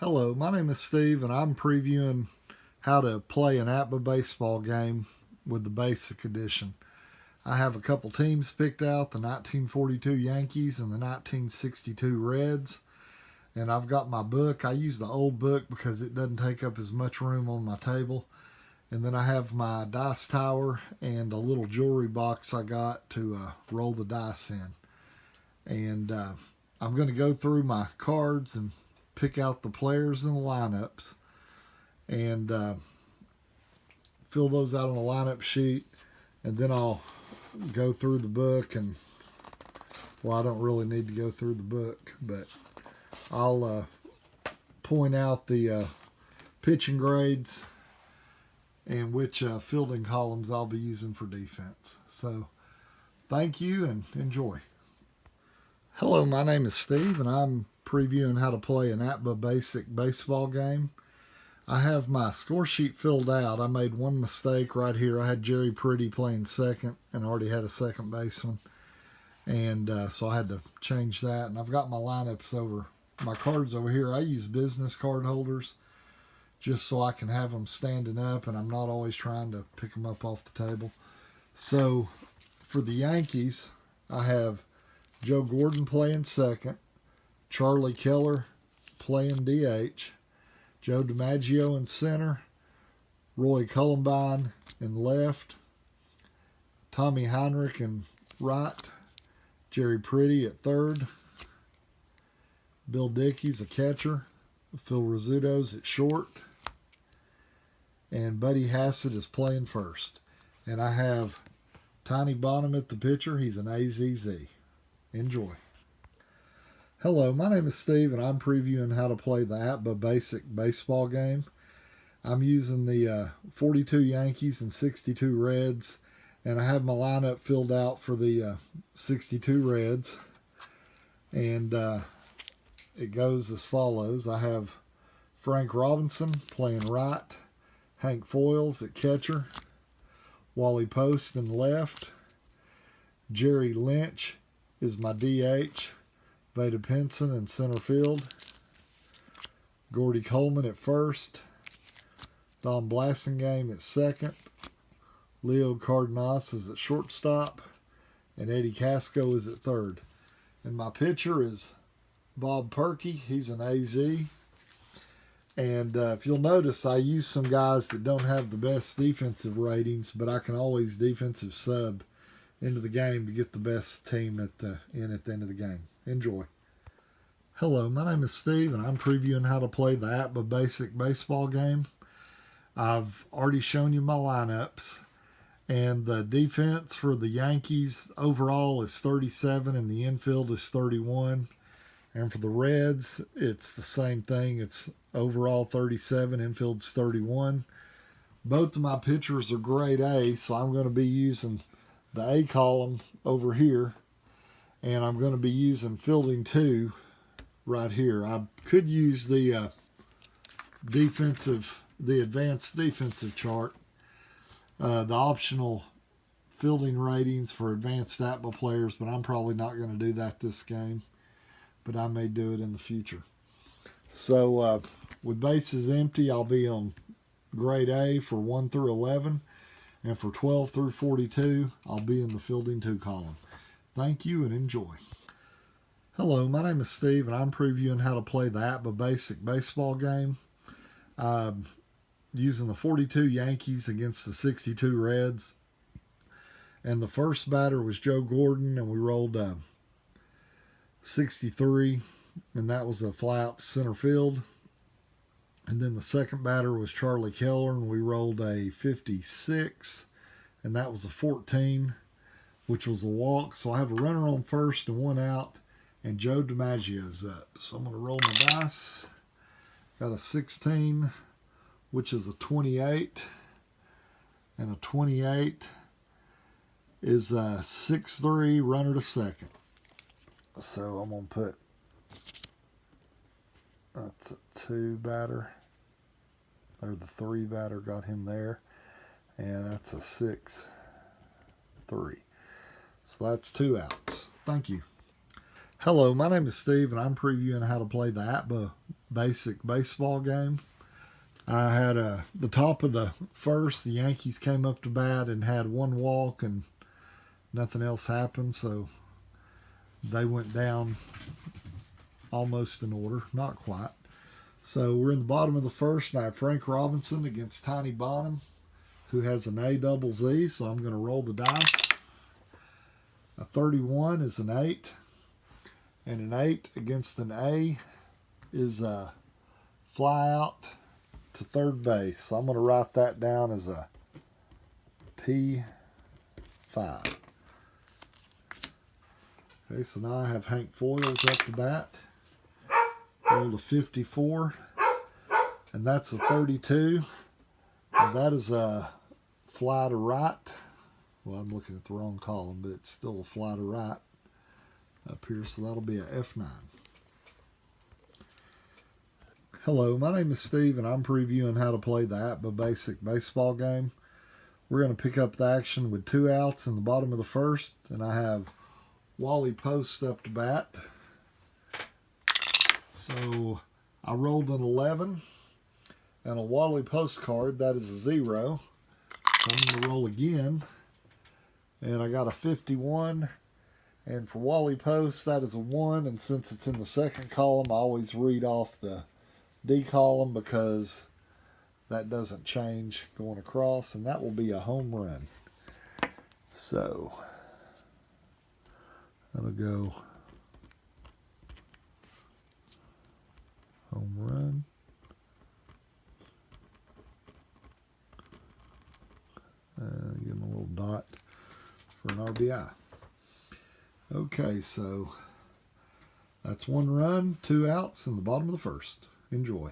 Hello, my name is Steve, and I'm previewing how to play an APBA baseball game with the basic edition. I have a couple teams picked out, the 1942 Yankees and the 1962 Reds, and I've got my book. I use the old book because it doesn't take up as much room on my table. And then I have my dice tower and a little jewelry box I got to roll the dice in. And I'm going to go through my cards and pick out the players and the lineups and fill those out on a lineup sheet, and then I'll go through the book. And well, I don't really need to go through the book, but I'll point out the pitching grades and which fielding columns I'll be using for defense. So thank you and enjoy. Hello, my name is Steve, and I'm previewing how to play an APBA basic baseball game. I have my score sheet filled out. I made one mistake right here. I had Jerry Pretty playing second and already had a second baseman. And so I had to change that. And I've got my lineups over, my cards over here. I use business card holders just so I can have them standing up, and I'm not always trying to pick them up off the table. So for the Yankees, I have Joe Gordon playing second, Charlie Keller playing DH, Joe DiMaggio in center, Roy Columbine in left, Tommy Heinrich in right, Jerry Pretty at third, Bill Dickey's a catcher, Phil Rizzuto's at short, and Buddy Hassett is playing first. And I have Tiny Bonham at the pitcher. He's an AZZ. Enjoy. Hello, my name is Steve, and I'm previewing how to play the APBA basic baseball game. I'm using the 42 Yankees and 62 Reds, and I have my lineup filled out for the 62 Reds. And it goes as follows. I have Frank Robinson playing right, Hank Foils at catcher, Wally Post in left, Jerry Lynch is my DH, Vada Pinson in center field, Gordy Coleman at first, Don Blasingame at second, Leo Cardenas is at shortstop, and Eddie Casco is at third. And my pitcher is Bob Perkey. He's an AZ. And if you'll notice, I use some guys that don't have the best defensive ratings, but I can always defensive sub into the game to get the best team at the end of the game. Enjoy. Hello, my name is Steve, and I'm previewing how to play the APBA basic baseball game. I've already shown you my lineups, and the defense for the Yankees overall is 37, and the infield is 31. And for the Reds, it's the same thing. It's overall 37, infield's 31. Both of my pitchers are grade A, so I'm going to be using the A column over here, and I'm going to be using fielding 2 right here. I could use the advanced defensive chart, the optional fielding ratings for advanced APBA players, but I'm probably not going to do that this game, but I may do it in the future. So with bases empty, I'll be on grade A for 1 through 11. And for 12 through 42, I'll be in the fielding 2 column. Thank you and enjoy. Hello, my name is Steve, and I'm previewing how to play the APBA basic baseball game. Using the 42 Yankees against the 62 Reds. And the first batter was Joe Gordon, and we rolled 63, and that was a fly out to center field. And then the second batter was Charlie Keller, and we rolled a 56, and that was a 14, which was a walk. So I have a runner on first and 1 out, and Joe DiMaggio's up. So I'm going to roll my dice. Got a 16, which is a 28, and a 28 is a 6-3 runner to second. So I'm going to put, that's a 2 batter, or the 3 batter, got him there, and that's a 6-3. So that's 2 outs. Thank you. Hello, my name is Steve, and I'm previewing how to play the APBA basic baseball game. I had the top of the first, the Yankees came up to bat and had one walk and nothing else happened, so they went down almost in order, not quite. So we're in the bottom of the first, and I have Frank Robinson against Tiny Bonham, who has an A-double-Z, so I'm going to roll the dice. A 31 is an 8, and an 8 against an A is a fly out to third base. So I'm going to write that down as a P5. Okay, so now I have Hank Foils up to bat. Rolled a 54, and that's a 32. And that is a fly to right. Well, I'm looking at the wrong column, but it's still a fly to right up here, so that'll be a F9. Hello, my name is Steve, and I'm previewing how to play the APBA Basic Baseball game. We're going to pick up the action with 2 outs in the bottom of the first, and I have Wally Post up to bat. So I rolled an 11, and a Wally Post card, that is a 0. So I'm going to roll again, and I got a 51. And for Wally Post, that is a 1, and since it's in the second column, I always read off the D column because that doesn't change going across, and that will be a home run. So that'll go home run. Give him a little dot for an RBI. Okay, so that's 1 run, 2 outs in the bottom of the first. Enjoy.